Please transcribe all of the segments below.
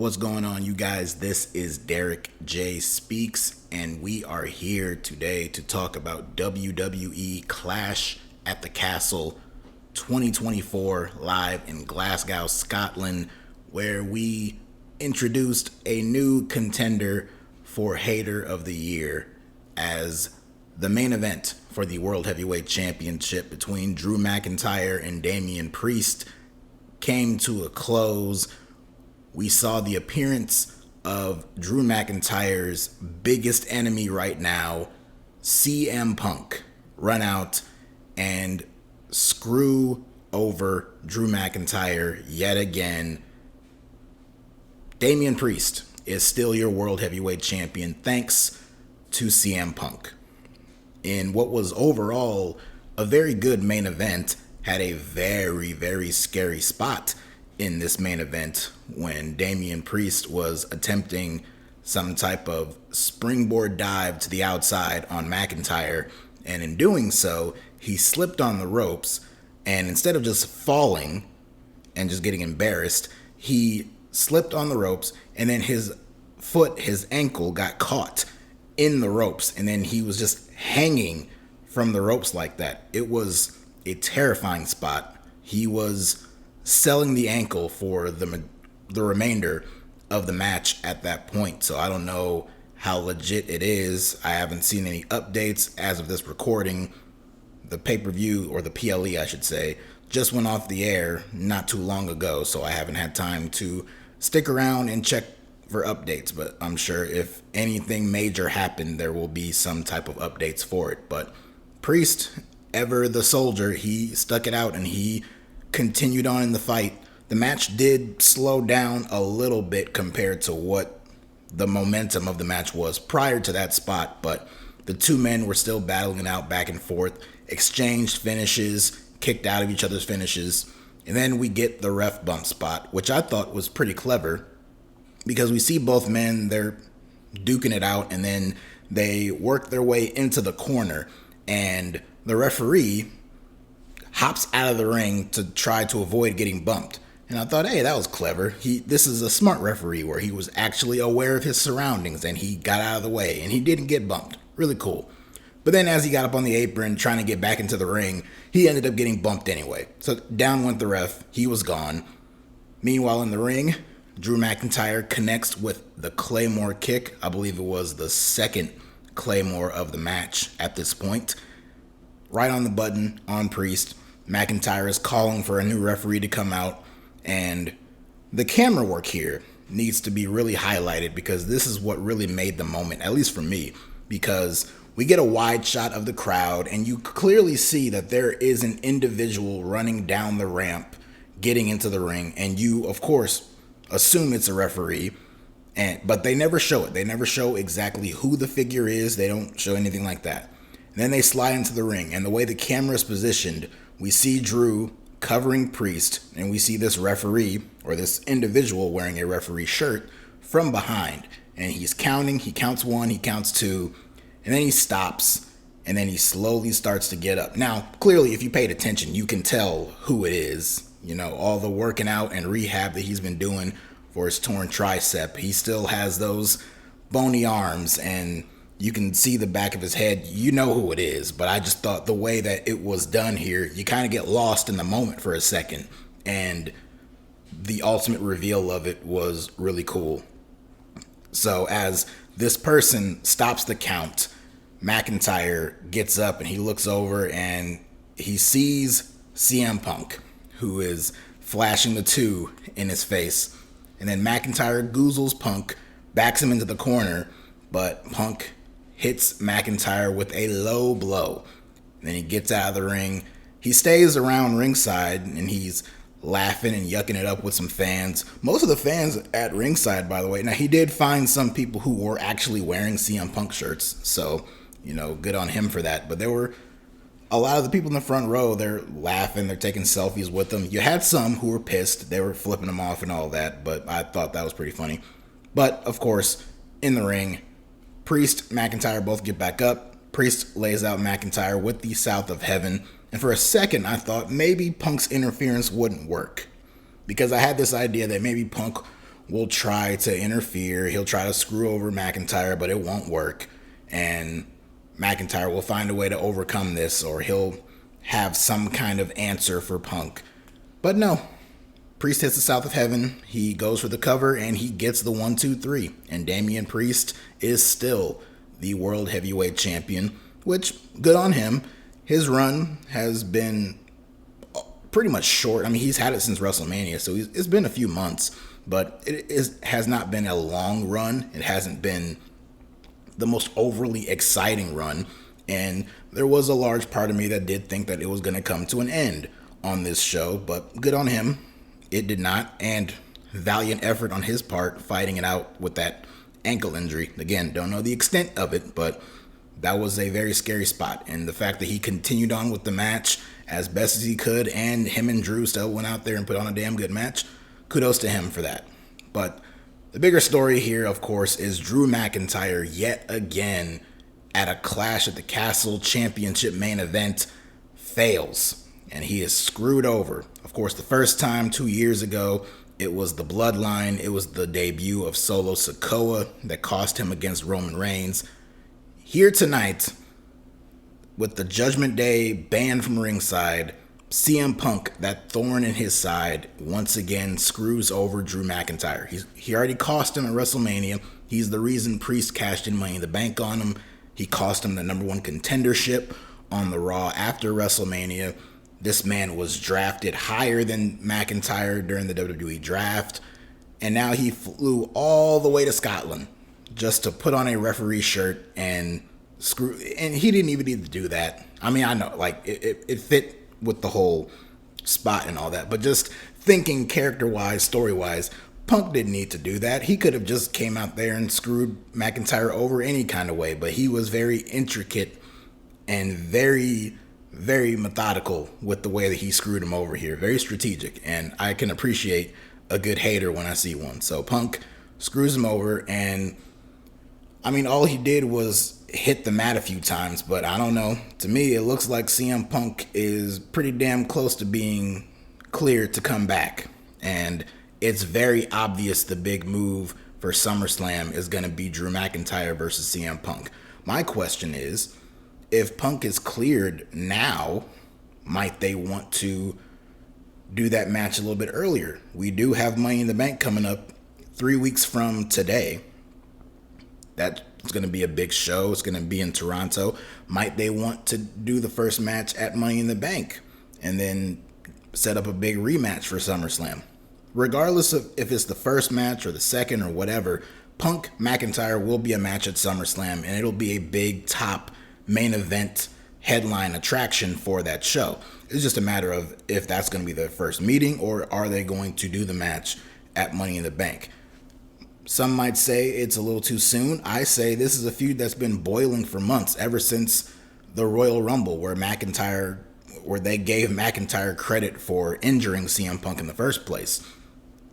What's going on, you guys? This is DerekJ Speaks, and we are here today to talk about WWE Clash at the Castle 2024 live in Glasgow, Scotland, where we introduced a new contender for Hater of the Year as the main event for the World Heavyweight Championship between Drew McIntyre and Damian Priest came to a close. We saw the appearance of Drew McIntyre's biggest enemy right now, CM Punk, run out and screw over Drew McIntyre yet again. Damian Priest is still your World Heavyweight Champion thanks to CM Punk. In what was overall a very good main event, had a very, very scary spot in this main event when Damian Priest was attempting some type of springboard dive to the outside on McIntyre, and in doing so, he slipped on the ropes, and instead of just falling and just getting embarrassed, he slipped on the ropes, and then his ankle got caught in the ropes, and then he was just hanging from the ropes like that. It was a terrifying spot. He was selling the ankle for the remainder of the match at that point. So I don't know how legit it is. I haven't seen any updates as of this recording. The pay-per-view, or the PLE I should say, just went off the air not too long ago, so I haven't had time to stick around and check for updates, but I'm sure if anything major happened, there will be some type of updates for it. But Priest, ever the soldier, he stuck it out and he continued on in the fight. The match did slow down a little bit compared to what the momentum of the match was prior to that spot, but the two men were still battling it out back and forth, exchanged finishes, kicked out of each other's finishes, and then we get the ref bump spot, which I thought was pretty clever because we see both men, they're duking it out, and then they work their way into the corner, and the referee hops out of the ring to try to avoid getting bumped. And I thought, hey, that was clever. This is a smart referee where he was actually aware of his surroundings and he got out of the way and he didn't get bumped. Really cool. But then as he got up on the apron trying to get back into the ring, he ended up getting bumped anyway. So down went the ref. He was gone. Meanwhile in the ring, Drew McIntyre connects with the Claymore kick. I believe it was the second Claymore of the match at this point. Right on the button on Priest. McIntyre is calling for a new referee to come out, and the camera work here needs to be really highlighted because this is what really made the moment, at least for me, because we get a wide shot of the crowd and you clearly see that there is an individual running down the ramp getting into the ring, and you of course assume it's a referee, but they never show it. They never show exactly who the figure is. They don't show anything like that. And then they slide into the ring, and the way the camera is positioned, we see Drew covering Priest, and we see this referee, or this individual wearing a referee shirt, from behind. And he's counting. He counts one, he counts two, and then he stops, and then he slowly starts to get up. Now, clearly, if you paid attention, you can tell who it is. You know, all the working out and rehab that he's been doing for his torn tricep. He still has those bony arms, and you can see the back of his head. You know who it is, but I just thought the way that it was done here, you kind of get lost in the moment for a second, and the ultimate reveal of it was really cool. So as this person stops the count, McIntyre gets up and he looks over and he sees CM Punk, who is flashing the 2 in his face, and then McIntyre goozles Punk, backs him into the corner, but Punk hits McIntyre with a low blow. Then he gets out of the ring. He stays around ringside and he's laughing and yucking it up with some fans. Most of the fans at ringside, by the way. Now, he did find some people who were actually wearing CM Punk shirts, so, you know, good on him for that. But there were a lot of the people in the front row, they're laughing, they're taking selfies with them. You had some who were pissed. They were flipping them off and all that, but I thought that was pretty funny. But, of course, in the ring, Priest, McIntyre both get back up. Priest lays out McIntyre with the South of Heaven. And for a second, I thought maybe Punk's interference wouldn't work, because I had this idea that maybe Punk will try to interfere. He'll try to screw over McIntyre, but it won't work. And McIntyre will find a way to overcome this, or he'll have some kind of answer for Punk. But no. Priest hits the South of Heaven. He goes for the cover, and he gets the 1-2-3. And Damian Priest is still the World Heavyweight Champion, which, good on him. His run has been pretty much short. I mean, he's had it since WrestleMania, so it's been a few months. But has not been a long run. It hasn't been the most overly exciting run. And there was a large part of me that did think that it was going to come to an end on this show. But good on him. It did not. And valiant effort on his part fighting it out with that ankle injury. Again, don't know the extent of it, but that was a very scary spot. And the fact that he continued on with the match as best as he could, and him and Drew still went out there and put on a damn good match, kudos to him for that. But the bigger story here, of course, is Drew McIntyre yet again at a Clash at the Castle Championship main event fails. And he is screwed over. Of course, the first time 2 years ago, it was the Bloodline. It was the debut of Solo Sikoa that cost him against Roman Reigns. Here tonight, with the Judgment Day banned from ringside, CM Punk, that thorn in his side, once again screws over Drew McIntyre. He already cost him at WrestleMania. He's the reason Priest cashed in Money in the Bank on him. He cost him the #1 contendership on the Raw after WrestleMania. This man was drafted higher than McIntyre during the WWE draft. And now he flew all the way to Scotland just to put on a referee shirt and screw. And he didn't even need to do that. I mean, I know, like, it fit with the whole spot and all that. But just thinking character-wise, story-wise, Punk didn't need to do that. He could have just came out there and screwed McIntyre over any kind of way. But he was very intricate and very, very methodical with the way that he screwed him over here. Very strategic. And I can appreciate a good hater when I see one. So Punk screws him over. And, I mean, all he did was hit the mat a few times, but I don't know. To me, it looks like CM Punk is pretty damn close to being cleared to come back. And it's very obvious the big move for SummerSlam is going to be Drew McIntyre versus CM Punk. My question is, if Punk is cleared now, might they want to do that match a little bit earlier? We do have Money in the Bank coming up 3 weeks from today. It's going to be a big show. It's going to be in Toronto. Might they want to do the first match at Money in the Bank and then set up a big rematch for SummerSlam? Regardless of if it's the first match or the second or whatever, Punk McIntyre will be a match at SummerSlam, and it'll be a big top main event headline attraction for that show. It's just a matter of if that's going to be their first meeting, or are they going to do the match at Money in the Bank. Some might say it's a little too soon. I say this is a feud that's been boiling for months, ever since the Royal Rumble, where they gave McIntyre credit for injuring CM Punk in the first place.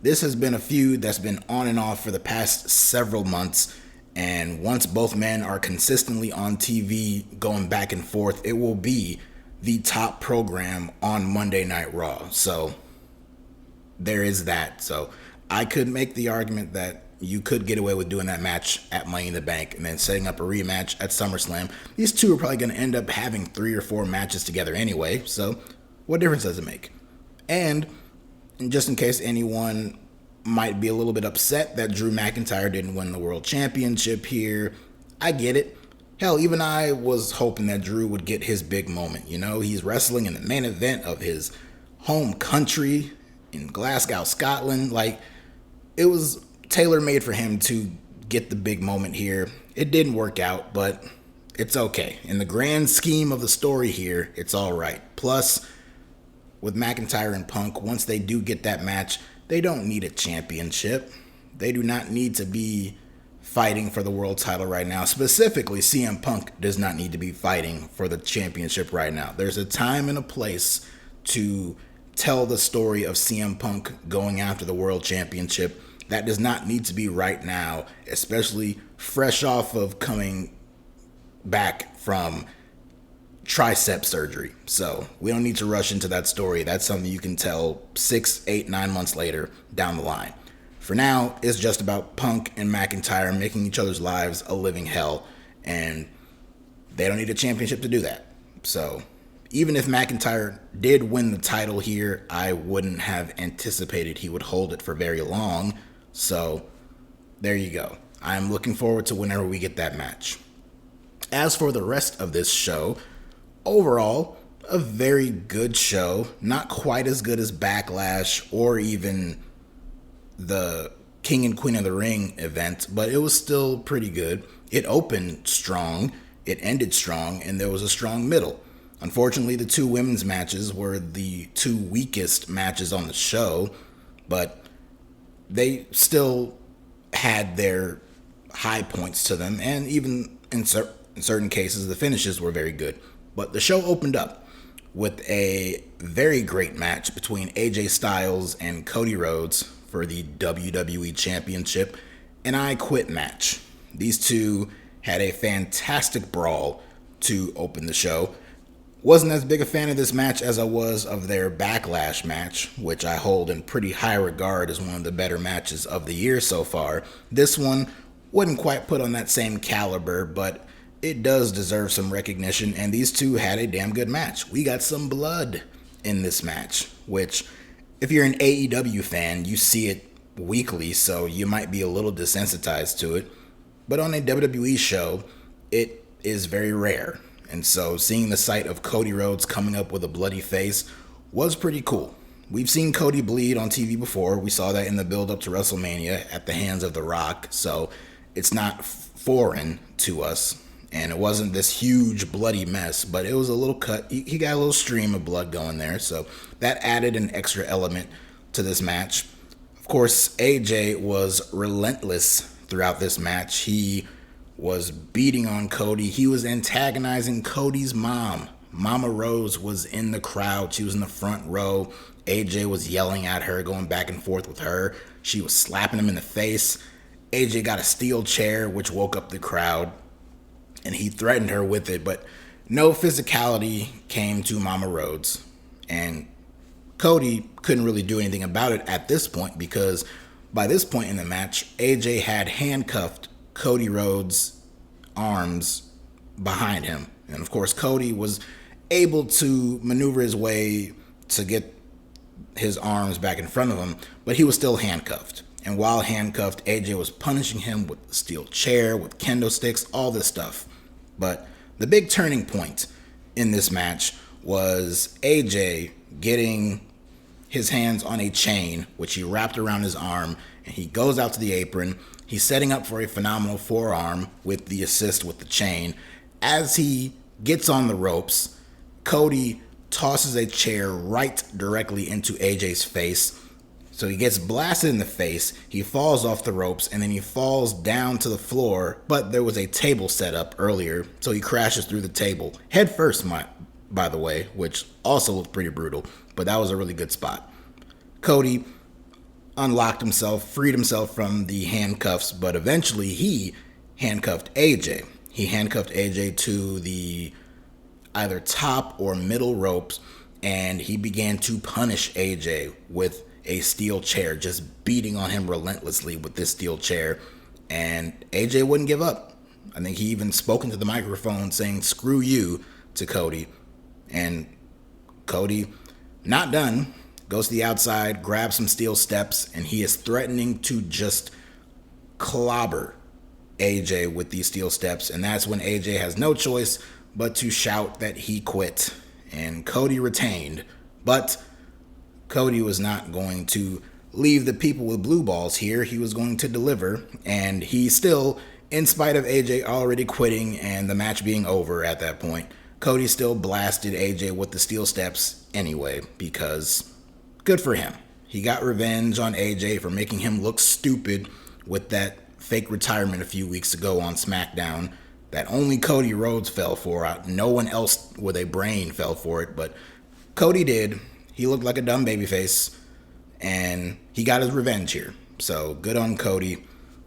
This has been a feud that's been on and off for the past several months, and once both men are consistently on TV going back and forth, it will be the top program on Monday Night Raw. So there is that. So I could make the argument that you could get away with doing that match at Money in the Bank and then setting up a rematch at SummerSlam. These two are probably going to end up having 3 or 4 matches together anyway, so what difference does it make? And just in case anyone might be a little bit upset that Drew McIntyre didn't win the World Championship here, I get it. Hell, even I was hoping that Drew would get his big moment. You know, he's wrestling in the main event of his home country in Glasgow, Scotland. Like, it was tailor-made for him to get the big moment here. It didn't work out, but it's okay. In the grand scheme of the story here, it's all right. Plus, with McIntyre and Punk, once they do get that match, they don't need a championship. They do not need to be fighting for the world title right now. Specifically, CM Punk does not need to be fighting for the championship right now. There's a time and a place to tell the story of CM Punk going after the world championship. That does not need to be right now, especially fresh off of coming back from tricep surgery. So we don't need to rush into that story. That's something you can tell 6, 8, 9 months later down the line. for now, it's just about Punk and McIntyre making each other's lives a living hell, and they don't need a championship to do that. So even if McIntyre did win the title here, I wouldn't have anticipated he would hold it for very long. So there you go. I'm looking forward to whenever we get that match. As for the rest of this show, overall, a very good show. Not quite as good as Backlash or even the King and Queen of the Ring event, but it was still pretty good. It opened strong, it ended strong, and there was a strong middle. Unfortunately, the two women's matches were the two weakest matches on the show, but they still had their high points to them, and even in certain cases, the finishes were very good. But the show opened up with a very great match between AJ Styles and Cody Rhodes for the WWE Championship, an I Quit match. These two had a fantastic brawl to open the show. Wasn't as big a fan of this match as I was of their Backlash match, which I hold in pretty high regard as one of the better matches of the year so far. This one wouldn't quite put on that same caliber, but it does deserve some recognition, and these two had a damn good match. We got some blood in this match, which, if you're an AEW fan, you see it weekly, so you might be a little desensitized to it. But on a WWE show, it is very rare. And so seeing the sight of Cody Rhodes coming up with a bloody face was pretty cool. We've seen Cody bleed on TV before. We saw that in the build-up to WrestleMania at the hands of The Rock, so it's not foreign to us. And it wasn't this huge bloody mess, but it was a little cut. He got a little stream of blood going there, so that added an extra element to this match. Of course, AJ was relentless throughout this match. He was beating on Cody. He was antagonizing Cody's mom. Mama Rose was in the crowd. She was in the front row. AJ was yelling at her, going back and forth with her. She was slapping him in the face. AJ got a steel chair, which woke up the crowd, and he threatened her with it, but no physicality came to Mama Rhodes. And Cody couldn't really do anything about it at this point, because by this point in the match, AJ had handcuffed Cody Rhodes' arms behind him. And of course, Cody was able to maneuver his way to get his arms back in front of him, but he was still handcuffed. And while handcuffed, AJ was punishing him with the steel chair, with kendo sticks, all this stuff. But the big turning point in this match was AJ getting his hands on a chain, which he wrapped around his arm, and he goes out to the apron. He's setting up for a phenomenal forearm with the assist with the chain. As he gets on the ropes, Cody tosses a chair right directly into AJ's face. So he gets blasted in the face, he falls off the ropes, and then he falls down to the floor, but there was a table set up earlier, so he crashes through the table. Head first, by the way, which also looked pretty brutal, but that was a really good spot. Cody unlocked himself, freed himself from the handcuffs, but eventually he handcuffed AJ. He handcuffed AJ to the either top or middle ropes, and he began to punish AJ with a steel chair, just beating on him relentlessly with this steel chair, and AJ wouldn't give up. I think he even spoke into the microphone saying, "Screw you," to Cody, and Cody, not done, goes to the outside, grabs some steel steps, and he is threatening to just clobber AJ with these steel steps, and that's when AJ has no choice but to shout that he quit, and Cody retained. But Cody was not going to leave the people with blue balls here. He was going to deliver, and he still, in spite of AJ already quitting and the match being over at that point, Cody still blasted AJ with the steel steps anyway, because good for him. He got revenge on AJ for making him look stupid with that fake retirement a few weeks ago on SmackDown that only Cody Rhodes fell for. No one else with a brain fell for it, but Cody did. He looked like a dumb babyface, and he got his revenge here. So good on Cody.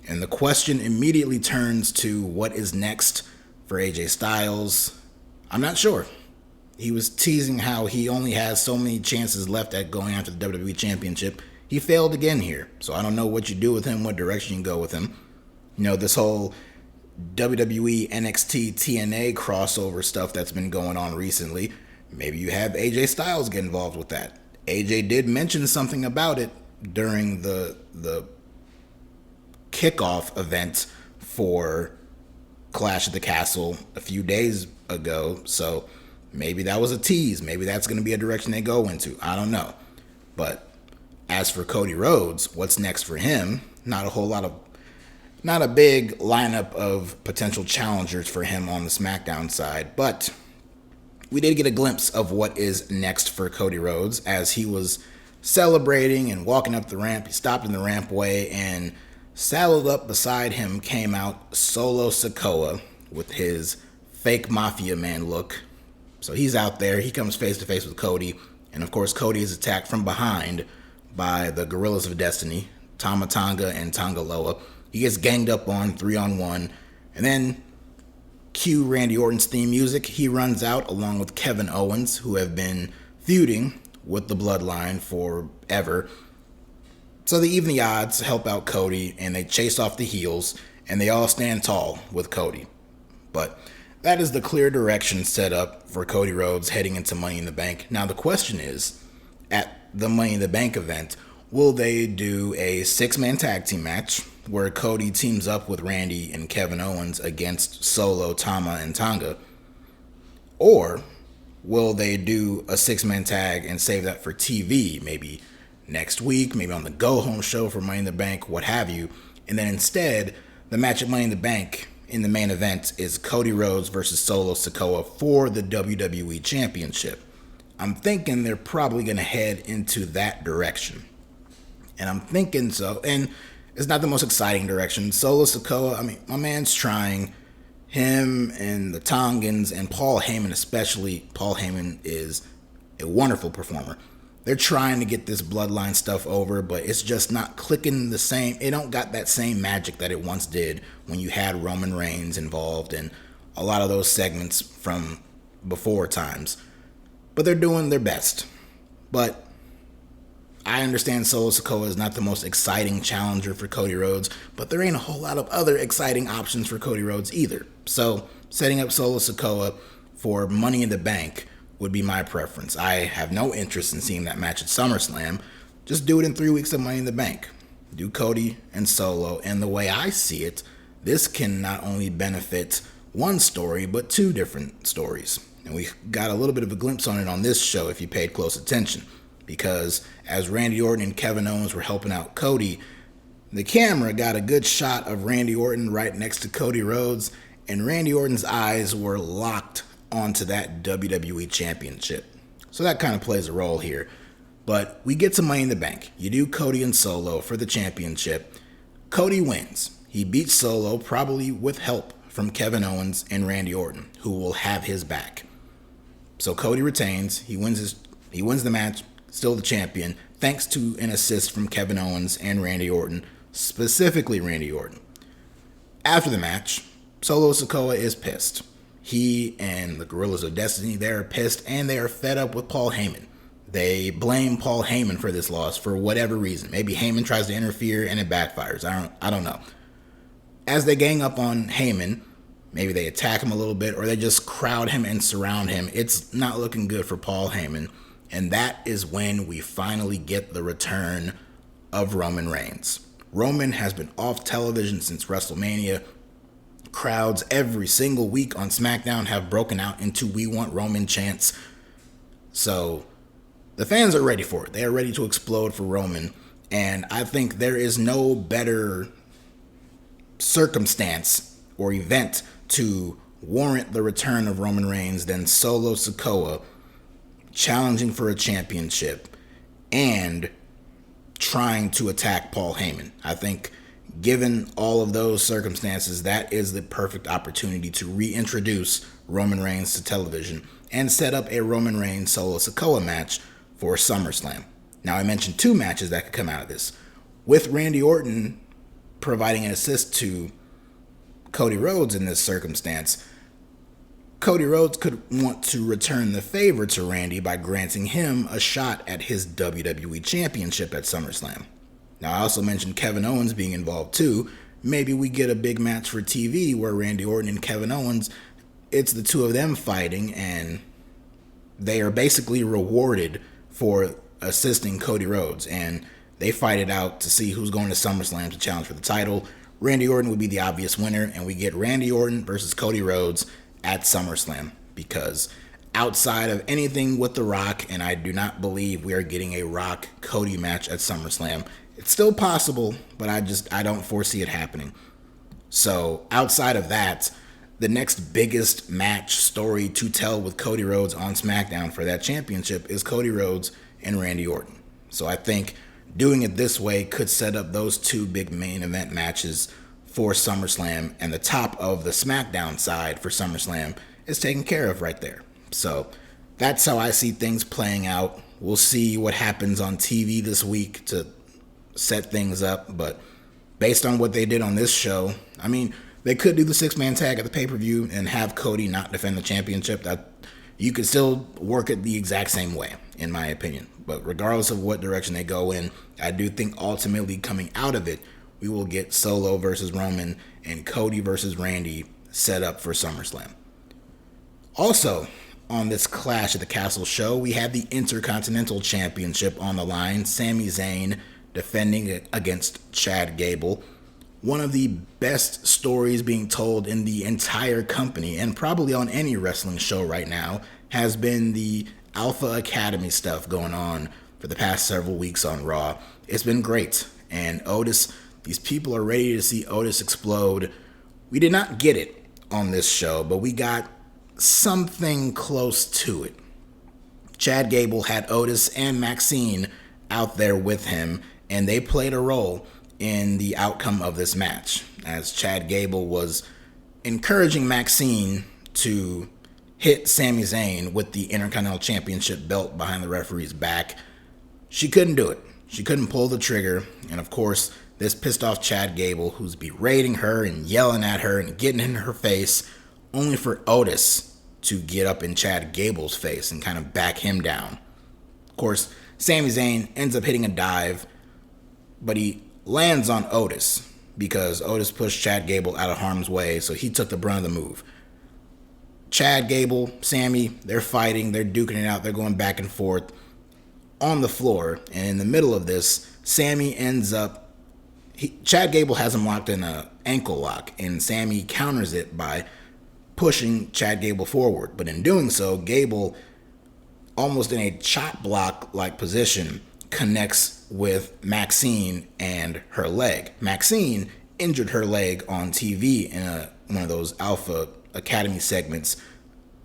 And the question immediately turns to what is next for AJ Styles. I'm not sure. He was teasing how he only has so many chances left at going after the WWE Championship. he failed again here. So I don't know what you do with him, what direction you go with him. You know, this whole WWE NXT TNA crossover stuff that's been going on recently, maybe you have AJ Styles get involved with that. AJ did mention something about it during the kickoff event for Clash at the Castle a few days ago, so maybe that was a tease. Maybe that's going to be a direction they go into. I don't know. But as for Cody Rhodes, what's next for him? Not a big lineup of potential challengers for him on the SmackDown side, but we did get a glimpse of what is next for Cody Rhodes as he was celebrating and walking up the ramp. He stopped in the rampway, and saddled up beside him came out Solo Sikoa with his fake Mafia Man look. So he's out there. He comes face to face with Cody, and of course Cody is attacked from behind by the Gorillas of Destiny, Tama Tonga and Tonga Loa. He gets ganged up on 3-on-1, and then cue Randy Orton's theme music. He runs out along with Kevin Owens, who have been feuding with the Bloodline forever. So they even the odds, help out Cody, and they chase off the heels, and they all stand tall with Cody. But that is the clear direction set up for Cody Rhodes heading into Money in the Bank. Now the question is, at the Money in the Bank event, will they do a 6-man tag team match where Cody teams up with Randy and Kevin Owens against Solo, Tama, and Tonga? Or will they do a 6-man tag and save that for TV, maybe next week, maybe on the go-home show for Money in the Bank, what have you, and then instead, the match at Money in the Bank in the main event is Cody Rhodes versus Solo Sikoa for the WWE Championship. I'm thinking they're probably going to head into that direction. And I'm thinking so, and it's not the most exciting direction. Solo Sikoa, I mean, my man's trying. Him and the Tongans and Paul Heyman especially. Paul Heyman is a wonderful performer. They're trying to get this Bloodline stuff over, but it's just not clicking the same. It don't got that same magic that it once did when you had Roman Reigns involved and a lot of those segments from before times. But they're doing their best. But I understand Solo Sikoa is not the most exciting challenger for Cody Rhodes, but there ain't a whole lot of other exciting options for Cody Rhodes either. So setting up Solo Sikoa for Money in the Bank would be my preference. I have no interest in seeing that match at SummerSlam. Just do it in 3 weeks of Money in the Bank. Do Cody and Solo, and the way I see it, this can not only benefit one story, but 2 different stories. And we got a little bit of a glimpse on it on this show if you paid close attention. Because as Randy Orton and Kevin Owens were helping out Cody, the camera got a good shot of Randy Orton right next to Cody Rhodes, and Randy Orton's eyes were locked onto that WWE Championship. So that kind of plays a role here. But we get to Money in the Bank. You do Cody and Solo for the championship. Cody wins. He beats Solo, probably with help from Kevin Owens and Randy Orton, who will have his back. So Cody retains. He wins the match. Still the champion, thanks to an assist from Kevin Owens and Randy Orton, specifically Randy Orton. After the match, Solo Sikoa is pissed. He and the Gorillas of Destiny, they're pissed, and they are fed up with Paul Heyman. They blame Paul Heyman for this loss for whatever reason. Maybe Heyman tries to interfere and it backfires. I don't know. As they gang up on Heyman, maybe they attack him a little bit, or they just crowd him and surround him. It's not looking good for Paul Heyman. And that is when we finally get the return of Roman Reigns. Roman has been off television since WrestleMania. Crowds every single week on SmackDown have broken out into "We Want Roman" chants. So the fans are ready for it. They are ready to explode for Roman. And I think there is no better circumstance or event to warrant the return of Roman Reigns than Solo Sikoa challenging for a championship and trying to attack Paul Heyman. I think given all of those circumstances, that is the perfect opportunity to reintroduce Roman Reigns to television and set up a Roman Reigns Solo Sikoa match for SummerSlam. Now, I mentioned 2 matches that could come out of this. With Randy Orton providing an assist to Cody Rhodes in this circumstance, Cody Rhodes could want to return the favor to Randy by granting him a shot at his WWE Championship at SummerSlam. Now, I also mentioned Kevin Owens being involved too. Maybe we get a big match for TV where Randy Orton and Kevin Owens, it's the two of them fighting, and they are basically rewarded for assisting Cody Rhodes, and they fight it out to see who's going to SummerSlam to challenge for the title. Randy Orton would be the obvious winner, and we get Randy Orton versus Cody Rhodes at SummerSlam, because outside of anything with The Rock, and I do not believe we are getting a Rock-Cody match at SummerSlam. It's still possible, but I don't foresee it happening. So outside of that, the next biggest match story to tell with Cody Rhodes on SmackDown for that championship is Cody Rhodes and Randy Orton. So I think doing it this way could set up those two big main event matches for SummerSlam, and the top of the SmackDown side for SummerSlam is taken care of right there. So that's how I see things playing out. We'll see what happens on TV this week to set things up, but based on what they did on this show, I mean, they could do the 6-man tag at the pay-per-view and have Cody not defend the championship. That you could still work it the exact same way, in my opinion. But regardless of what direction they go in, I do think ultimately coming out of it, we will get Solo versus Roman and Cody versus Randy set up for SummerSlam. Also, on this Clash at the Castle show, we have the Intercontinental Championship on the line. Sami Zayn defending against Chad Gable. One of the best stories being told in the entire company, and probably on any wrestling show right now, has been the Alpha Academy stuff going on for the past several weeks on Raw. It's been great. And Otis, these people are ready to see Otis explode. We did not get it on this show, but we got something close to it. Chad Gable had Otis and Maxine out there with him, and they played a role in the outcome of this match, as Chad Gable was encouraging Maxine to hit Sami Zayn with the Intercontinental Championship belt behind the referee's back. She couldn't do it. She couldn't pull the trigger, and of course, this pissed off Chad Gable, who's berating her and yelling at her and getting in her face, only for Otis to get up in Chad Gable's face and kind of back him down. Of course, Sami Zayn ends up hitting a dive, but he lands on Otis because Otis pushed Chad Gable out of harm's way, so he took the brunt of the move. Chad Gable, Sami, they're fighting, they're duking it out, they're going back and forth on the floor, and in the middle of this, Sami ends up, Chad Gable has him locked in an ankle lock, and Sami counters it by pushing Chad Gable forward, but in doing so, Gable, almost in a chop block-like position, connects with Maxine and her leg. Maxine injured her leg on TV in one of those Alpha Academy segments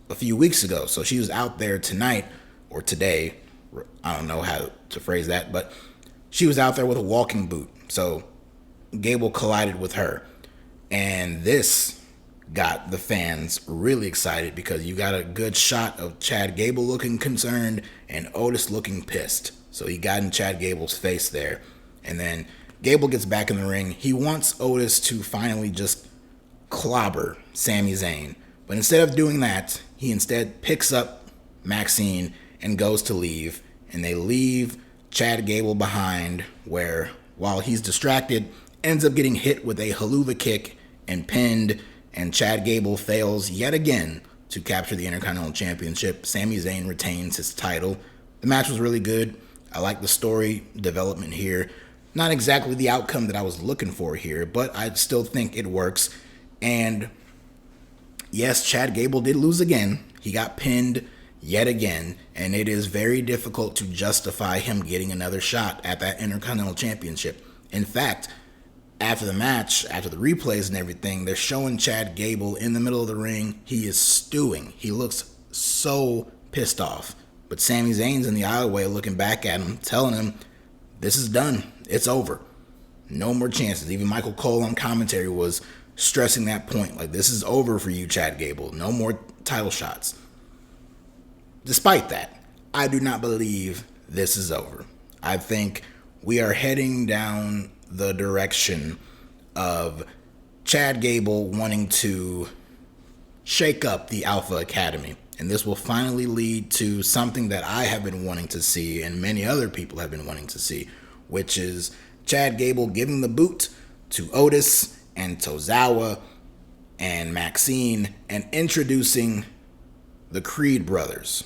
a few weeks ago. So she was out there tonight or today. I don't know how to phrase that, but she was out there with a walking boot. So Gable collided with her. And this got the fans really excited because you got a good shot of Chad Gable looking concerned and Otis looking pissed. So he got in Chad Gable's face there. And then Gable gets back in the ring. He wants Otis to finally just clobber Sami Zayn. But instead of doing that, he instead picks up Maxine and goes to leave. And they leave Chad Gable behind, where, while he's distracted, ends up getting hit with a haluva kick and pinned. And Chad Gable fails yet again to capture the Intercontinental Championship. Sami Zayn retains his title. The match was really good. I like the story development here. Not exactly the outcome that I was looking for here, but I still think it works. And yes, Chad Gable did lose again. He got pinned yet again, and it is very difficult to justify him getting another shot at that Intercontinental Championship. In fact, after the match, after the replays and everything, they're showing Chad Gable in the middle of the ring. He is stewing. He looks so pissed off. But Sami Zayn's in the aisleway looking back at him, telling him, this is done. It's over. No more chances. Even Michael Cole on commentary was stressing that point. Like, this is over for you, Chad Gable. No more title shots. Despite that, I do not believe this is over. I think we are heading down the direction of Chad Gable wanting to shake up the Alpha Academy. And this will finally lead to something that I have been wanting to see and many other people have been wanting to see, which is Chad Gable giving the boot to Otis and Tozawa and Maxine and introducing the Creed brothers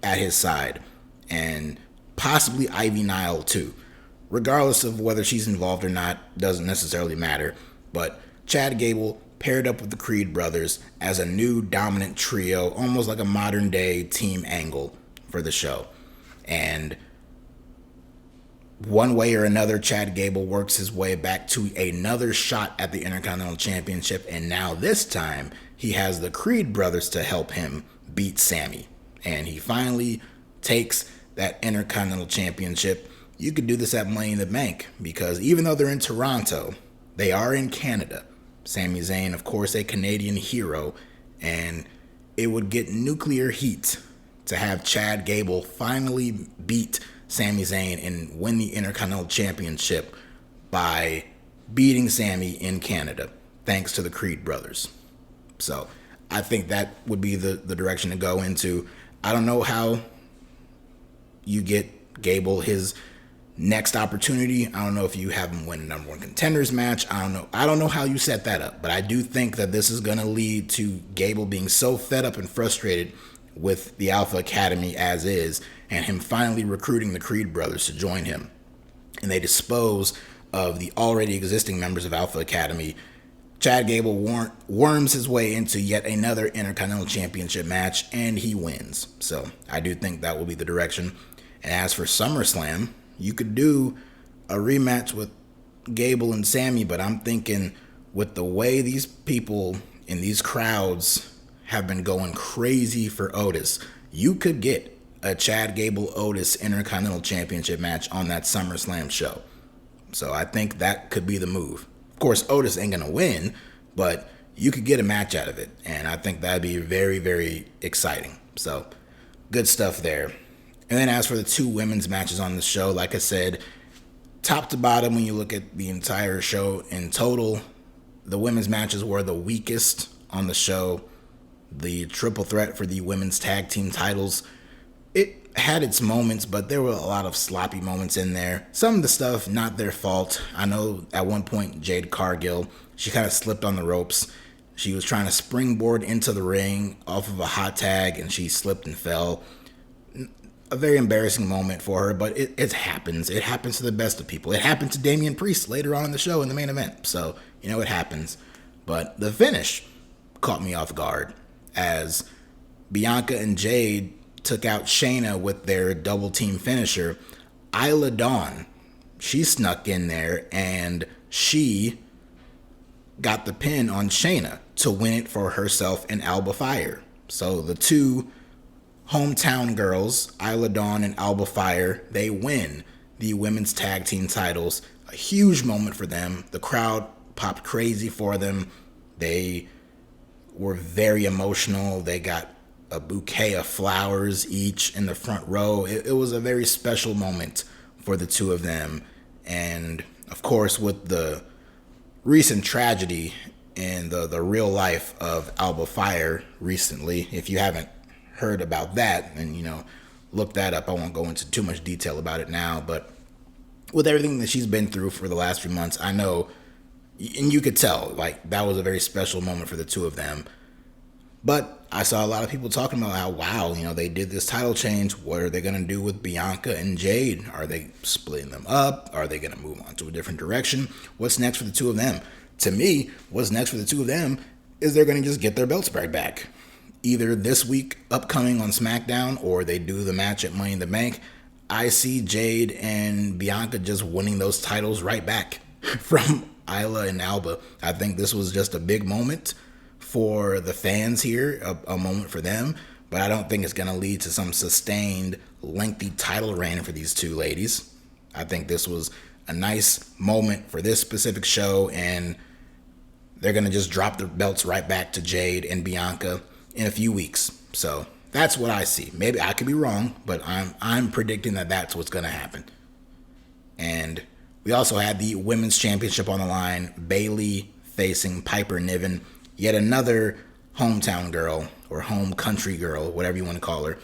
at his side, and possibly Ivy Nile too. Regardless of whether she's involved or not, doesn't necessarily matter. But Chad Gable paired up with the Creed brothers as a new dominant trio, almost like a modern day Team Angle for the show. And one way or another, Chad Gable works his way back to another shot at the Intercontinental Championship, and now this time he has the Creed brothers to help him beat Sammy. And he finally takes that Intercontinental Championship. You could do this at Money in the Bank, because even though they're in Toronto, they are in Canada. Sami Zayn, of course, a Canadian hero, and it would get nuclear heat to have Chad Gable finally beat Sami Zayn and win the Intercontinental Championship by beating Sami in Canada, thanks to the Creed brothers. So I think that would be the direction to go into. I don't know how you get Gable his next opportunity. I don't know if you have him win a number one contenders match. I don't know how you set that up, but I do think that this is going to lead to Gable being so fed up and frustrated with the Alpha Academy as is, and him finally recruiting the Creed brothers to join him. And they dispose of the already existing members of Alpha Academy. Chad Gable worms his way into yet another Intercontinental Championship match, and he wins. So I do think that will be the direction. And as for SummerSlam, you could do a rematch with Gable and Sammy, but I'm thinking with the way these people in these crowds have been going crazy for Otis, you could get a Chad Gable Otis Intercontinental Championship match on that SummerSlam show. So I think that could be the move. Of course, Otis ain't gonna win, but you could get a match out of it, and I think that'd be very, very exciting. So good stuff there. And then as for the two women's matches on the show, like I said, top to bottom, when you look at the entire show in total, the women's matches were the weakest on the show. The triple threat for the women's tag team titles, it had its moments, but there were a lot of sloppy moments in there. Some of the stuff, not their fault. I know at one point, Jade Cargill, she kind of slipped on the ropes. She was trying to springboard into the ring off of a hot tag, and she slipped and fell. A very embarrassing moment for her, but it happens. It happens to the best of people. It happened to Damian Priest later on in the show in the main event. So, it happens. But the finish caught me off guard as Bianca and Jade took out Shayna with their double team finisher. Isla Dawn, she snuck in there and she got the pin on Shayna to win it for herself and Alba Fire. So the two hometown girls, Isla Dawn and Alba Fire, they win the women's tag team titles. A huge moment for them. The crowd popped crazy for them. They were very emotional. They got a bouquet of flowers each in the front row. It was a very special moment for the two of them. And of course, with the recent tragedy in the real life of Alba Fire recently, if you haven't heard about that, then look that up. I won't go into too much detail about it now, but with everything that she's been through for the last few months, I know, and you could tell, like, that was a very special moment for the two of them. But I saw a lot of people talking about how, wow, they did this title change. What are they going to do with Bianca and Jade? Are they splitting them up? Are they going to move on to a different direction? What's next for the two of them? To me, what's next for the two of them is they're going to just get their belts right back. Either this week upcoming on SmackDown, or they do the match at Money in the Bank. I see Jade and Bianca just winning those titles right back from Isla and Alba. I think this was just a big moment for the fans here, a moment for them, but I don't think it's going to lead to some sustained, lengthy title reign for these two ladies. I think this was a nice moment for this specific show, and they're going to just drop the belts right back to Jade and Bianca in a few weeks. So that's what I see. Maybe I could be wrong, but I'm predicting that that's what's going to happen. And we also had the Women's Championship on the line. Bayley facing Piper Niven yet another hometown girl or home country girl, whatever you want to call her.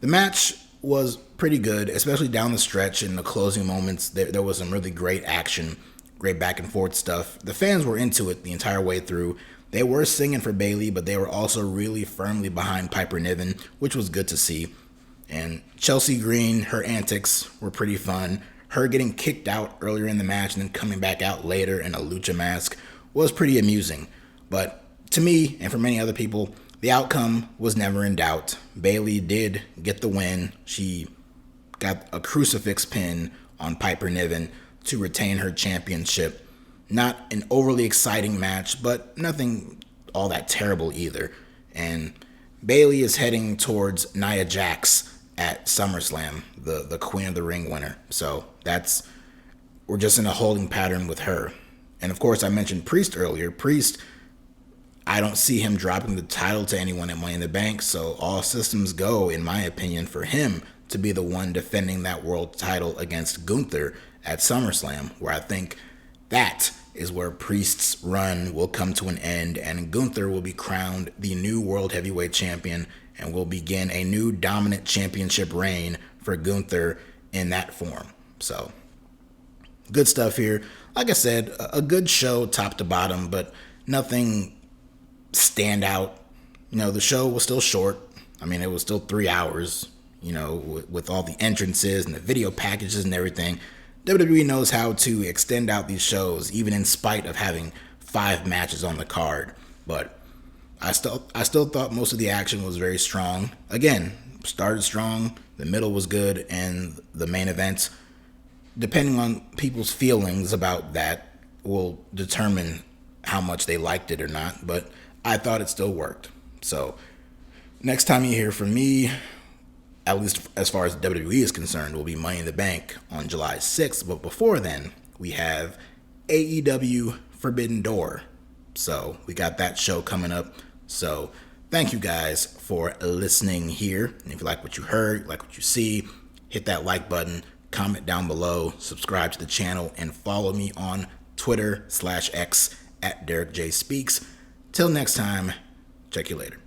The match was pretty good, especially down the stretch in the closing moments. There was some really great action, great back and forth stuff. The fans were into it the entire way through. They were singing for Bayley, but they were also really firmly behind Piper Niven, which was good to see. And Chelsea Green, her antics were pretty fun. Her getting kicked out earlier in the match and then coming back out later in a lucha mask was pretty amusing. But to me, and for many other people, the outcome was never in doubt. Bayley did get the win. She got a crucifix pin on Piper Niven to retain her championship. Not an overly exciting match, but nothing all that terrible either. And Bayley is heading towards Nia Jax at SummerSlam, the Queen of the Ring winner. So we're just in a holding pattern with her. And of course, I mentioned Priest earlier. Priest, I don't see him dropping the title to anyone at Money in the Bank, so all systems go, in my opinion, for him to be the one defending that world title against Gunther at SummerSlam, where I think that is where Priest's run will come to an end, and Gunther will be crowned the new World Heavyweight Champion, and will begin a new dominant championship reign for Gunther in that form. So, good stuff here. Like I said, a good show top to bottom, but nothing stand out. The show was still short. I mean, it was still 3 hours, with all the entrances and the video packages and everything. WWE knows how to extend out these shows, even in spite of having 5 matches on the card. But I still thought most of the action was very strong. Again, started strong, the middle was good, and the main event, depending on people's feelings about that, will determine how much they liked it or not. But I thought it still worked. So next time you hear from me, at least as far as WWE is concerned, will be Money in the Bank on July 6th. But before then, we have AEW Forbidden Door. So we got that show coming up. So thank you guys for listening here. And if you like what you heard, like what you see, hit that like button, comment down below, subscribe to the channel, and follow me on Twitter/X at DerekJ Speaks. Till next time, check you later.